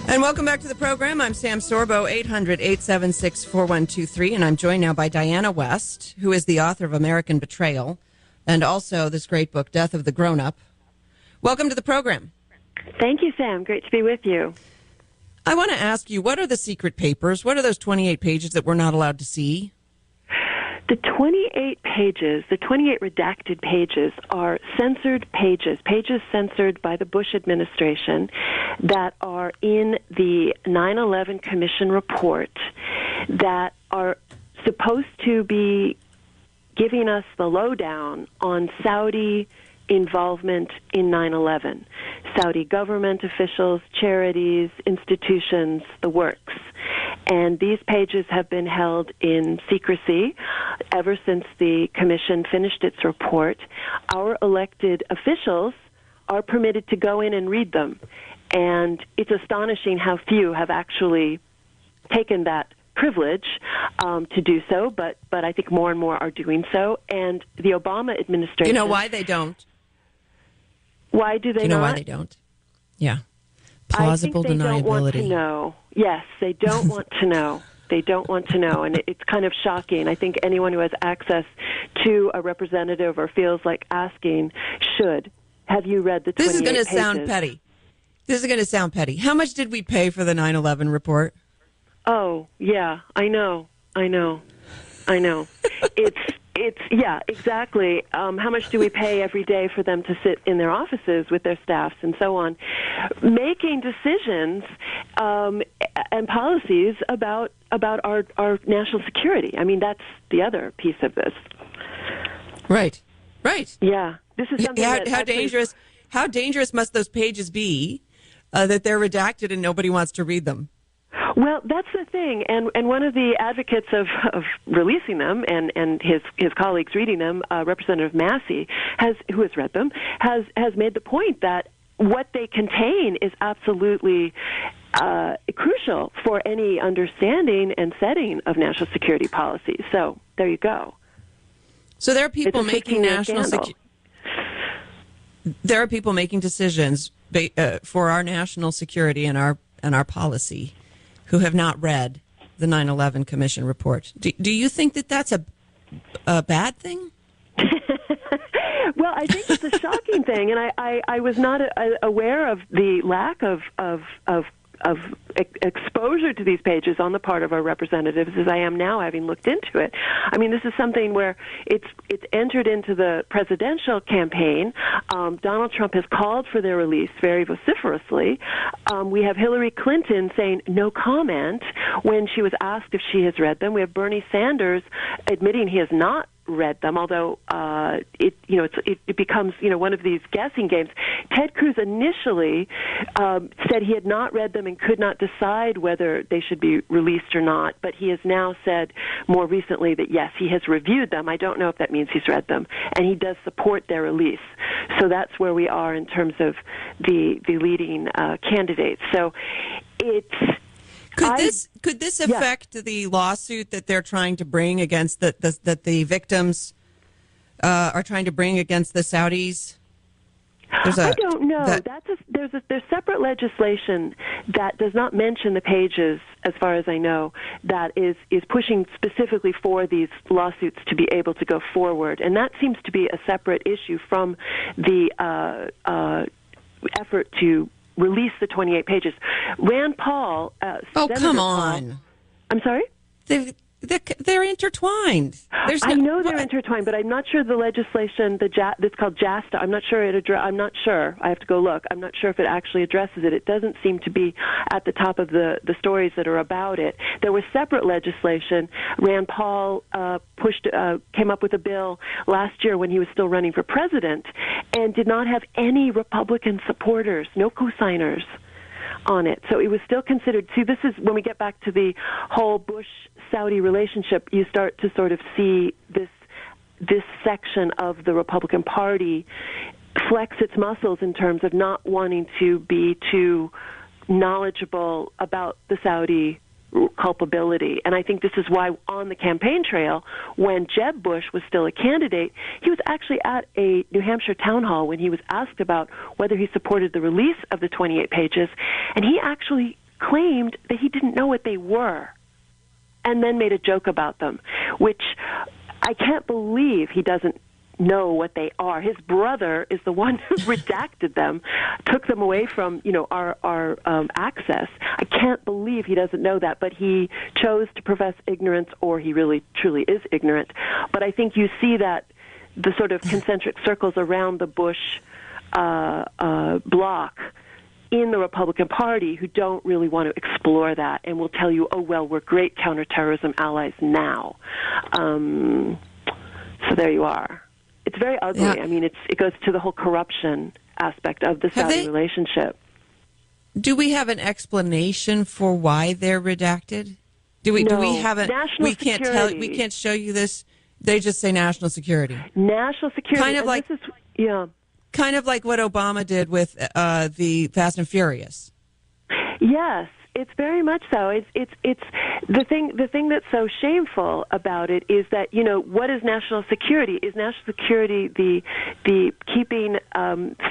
And welcome back to the program. I'm Sam Sorbo, 800-876-4123, and I'm joined now by Diana West, who is the author of American Betrayal, and also this great book, Death of the Grown-Up. Welcome to the program. Thank you, Sam. Great to be with you. I want to ask you, what are the secret papers? What are those 28 pages that we're not allowed to see? The 28 pages, the 28 redacted pages are censored pages censored by the Bush administration that are in the 9/11 Commission report that are supposed to be giving us the lowdown on Saudi involvement in 9/11. Saudi government officials, charities, institutions, the works. And these pages have been held in secrecy ever since the commission finished its report. Our elected officials are permitted to go in and read them. And it's astonishing how few have actually taken that privilege to do so, but I think more and more are doing so. And the Obama administration... You know why they don't? Why do they not? You know why they don't? Yeah. Plausible deniability. I think they don't want to know. Yes, they don't want to know. They don't want to know, and it's kind of shocking. I think anyone who has access to a representative or feels like asking should. Have you read the 28 pages? This is going to sound petty. This is going to sound petty. How much did we pay for the 9/11 report? Oh, yeah, I know. It's yeah, exactly. How much do we pay every day for them to sit in their offices with their staffs and so on, making decisions and policies about our national security? I mean, that's the other piece of this. Right. Yeah, this is something how dangerous must those pages be that they're redacted and nobody wants to read them? Well, that's the thing, and one of the advocates of releasing them and his colleagues reading them, Representative Massey, who has read them, has made the point that what they contain is absolutely crucial for any understanding and setting of national security policy. So there you go. So there are people making there are people making decisions for our national security and our policy who have not read the 9/11 Commission report. Do you think that that's a bad thing? Well, I think it's a shocking thing, and I was not aware of the lack of exposure to these pages on the part of our representatives as I am now, having looked into it. I mean, this is something where it's entered into the presidential campaign. Donald Trump has called for their release very vociferously. We have Hillary Clinton saying no comment when she was asked if she has read them. We have Bernie Sanders admitting he has not read them, although it becomes one of these guessing games. Ted Cruz initially said he had not read them and could not decide whether they should be released or not, but he has now said more recently that yes, he has reviewed them. I don't know if that means he's read them, and he does support their release. So that's where we are in terms of the leading candidates. So it's... Could this affect the lawsuit that they're trying to bring against that the victims are trying to bring against the Saudis? I don't know. There's separate legislation that does not mention the pages, as far as I know, that is pushing specifically for these lawsuits to be able to go forward, and that seems to be a separate issue from the effort to release the 28 pages. Rand Paul... come on. I'm sorry? They're intertwined. I know they're intertwined, but I'm not sure the legislation, that's called JASTA, I'm not sure I'm not sure. I have to go look. I'm not sure if it actually addresses it. It doesn't seem to be at the top of the stories that are about it. There was separate legislation. Rand Paul came up with a bill last year when he was still running for president and did not have any Republican supporters, no co-signers on it. So it was still considered. See, this is when we get back to the whole Bush-Saudi relationship, you start to sort of see this section of the Republican Party flex its muscles in terms of not wanting to be too knowledgeable about the Saudi culpability. And I think this is why on the campaign trail, when Jeb Bush was still a candidate, he was actually at a New Hampshire town hall when he was asked about whether he supported the release of the 28 pages, and he actually claimed that he didn't know what they were and then made a joke about them, which I can't believe he doesn't know what they are. His brother is the one who redacted them, took them away from, our access. I can't believe he doesn't know that, but he chose to profess ignorance, or he really truly is ignorant. But I think you see that the sort of concentric circles around the Bush bloc in the Republican Party who don't really want to explore that and will tell you, oh, well, we're great counterterrorism allies now. So there you are. It's very ugly. Yeah. I mean, it goes to the whole corruption aspect of the Saudi relationship. Do we have an explanation for why they're redacted? Do we have a national security. We can't show you this. They just say national security. National security. Kind of kind of like what Obama did with the Fast and Furious. Yes, it's very much so. It's the thing that's so shameful about it is that, what is national security? Is national security the keeping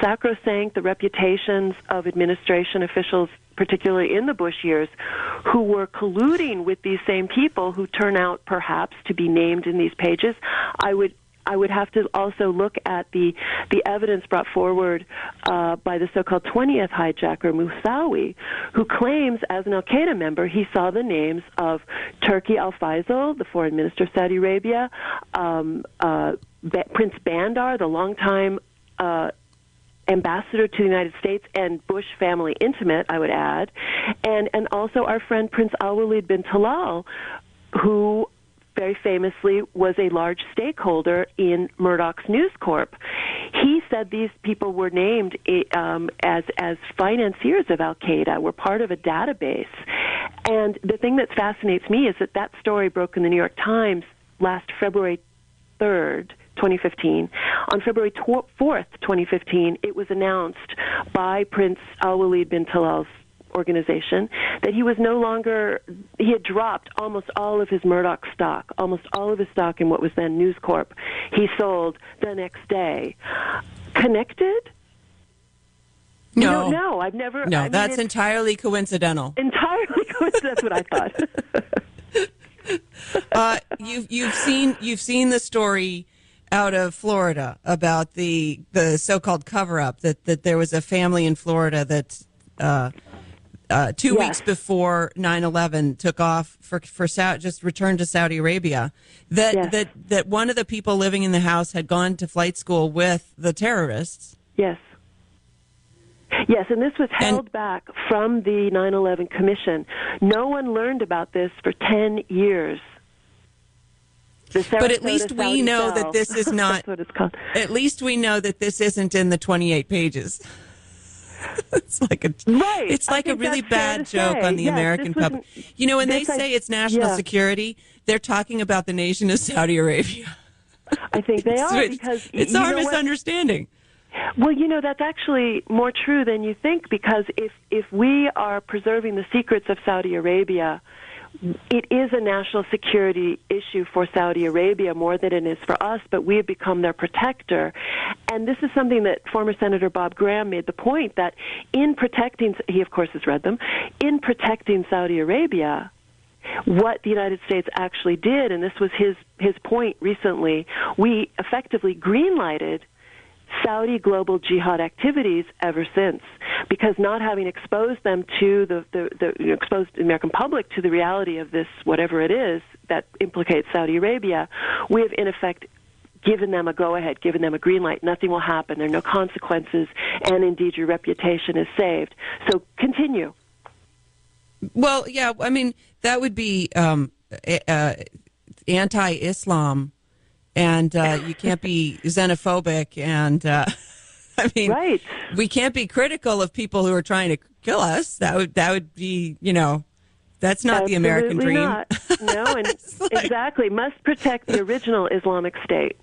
sacrosanct the reputations of administration officials, particularly in the Bush years, who were colluding with these same people who turn out perhaps to be named in these pages? I would have to also look at the evidence brought forward by the so-called 20th hijacker, Moussaoui, who claims as an al-Qaeda member he saw the names of Turki al-Faisal, the foreign minister of Saudi Arabia, Prince Bandar, the longtime ambassador to the United States and Bush family intimate, I would add, and also our friend Prince Al-Walid bin Talal, who very famously was a large stakeholder in Murdoch's News Corp. He said these people were named as financiers of Al-Qaeda, were part of a database. And the thing that fascinates me is that story broke in the New York Times last February 3rd, 2015. On February 4th, 2015, it was announced by Prince Al-Walid bin Talal's organization that he had dropped almost all of his Murdoch stock, almost all of his stock in what was then News Corp. He sold the next day. Connected? No. No, I've never. No, that's entirely coincidental. Entirely coincidental. That's what I thought. You've seen the story out of Florida about the so-called cover-up that there was a family in Florida that 2 weeks before 9/11 took off for just returned to Saudi Arabia, that one of the people living in the house had gone to flight school with the terrorists. Yes, and this was held back from the 9/11 Commission. No one learned about this for 10 years. But at least we know that this is not. That's what it's called. At least we know that this isn't in the 28 pages. It's like a really bad joke on the American public. When they say it's national security, they're talking about the nation of Saudi Arabia. I think they are, because it's our misunderstanding. Well, that's actually more true than you think, because if we are preserving the secrets of Saudi Arabia, it is a national security issue for Saudi Arabia more than it is for us, but we have become their protector. And this is something that former Senator Bob Graham made the point that in protecting, he of course has read them, in protecting Saudi Arabia, what the United States actually did, and this was his point recently, we effectively greenlighted Saudi global jihad activities ever since, because not having exposed them to exposed the American public to the reality of this, whatever it is that implicates Saudi Arabia, we have in effect given them a go-ahead, given them a green light. Nothing will happen. There are no consequences, and indeed your reputation is saved. So continue. Well, yeah, I mean, that would be anti-Islam. And you can't be xenophobic, and right. We can't be critical of people who are trying to kill us. That would be, that's not Absolutely the American dream. Not. No, and exactly, must protect the original Islamic State.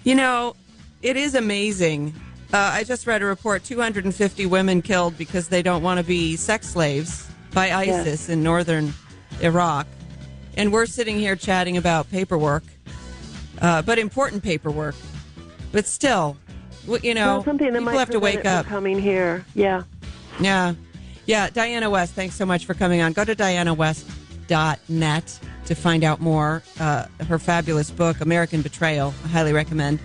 It is amazing. I just read a report: 250 women killed because they don't want to be sex slaves by ISIS in northern Iraq, and we're sitting here chatting about paperwork. But important paperwork. But still, something that people might have to wake up. coming here, yeah. Yeah. Yeah, Diana West, thanks so much for coming on. Go to dianawest.net to find out more. Her fabulous book, American Betrayal, I highly recommend.